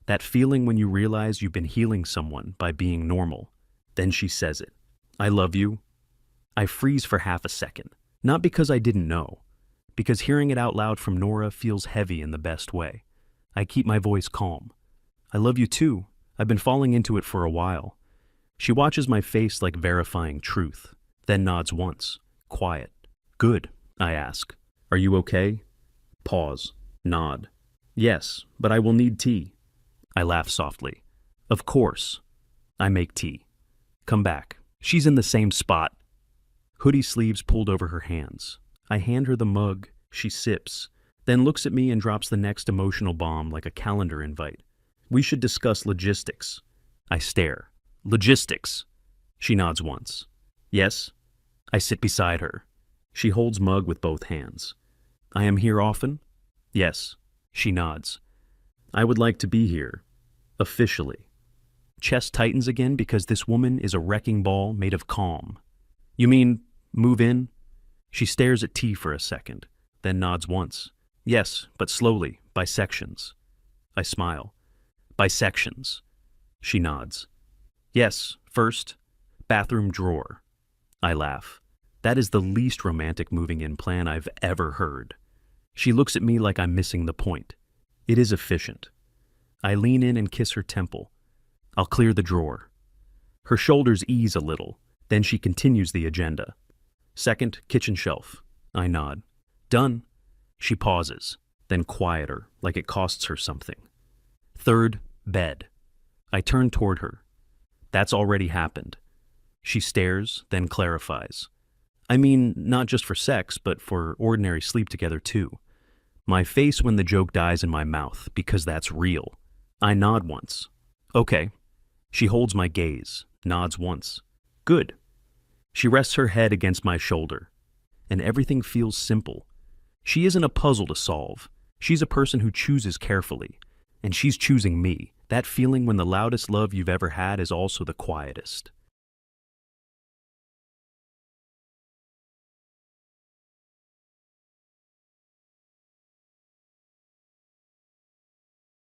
That feeling when you realize you've been healing someone by being normal. Then she says it. "I love you." I freeze for half a second. Not because I didn't know. Because hearing it out loud from Nora feels heavy in the best way. I keep my voice calm. "I love you too. I've been falling into it for a while." She watches my face like verifying truth, then nods once, quiet. Good, I ask. Are you okay? Pause. Nod. Yes, but I will need tea. I laugh softly. Of course. I make tea. Come back. She's in the same spot. Hoodie sleeves pulled over her hands. I hand her the mug. She sips, then looks at me and drops the next emotional bomb like a calendar invite. We should discuss logistics. I stare. Logistics. She nods once. Yes. I sit beside her. She holds mug with both hands. I am here often? Yes. She nods. I would like to be here. Officially. Chest tightens again because this woman is a wrecking ball made of calm. You mean, move in? She stares at tea for a second, then nods once. Yes, but slowly, by sections. I smile. By sections. She nods. Yes, first, bathroom drawer. I laugh. That is the least romantic moving in plan I've ever heard. She looks at me like I'm missing the point. It is efficient. I lean in and kiss her temple. I'll clear the drawer. Her shoulders ease a little, then she continues the agenda. Second, kitchen shelf. I nod. Done. She pauses, then quieter, like it costs her something. Third, bed. I turn toward her. That's already happened. She stares, then clarifies. I mean, not just for sex, but for ordinary sleep together too. My face when the joke dies in my mouth, because that's real. I nod once. Okay. She holds my gaze, nods once. Good. She rests her head against my shoulder, and everything feels simple. She isn't a puzzle to solve. She's a person who chooses carefully, and she's choosing me. That feeling when the loudest love you've ever had is also the quietest.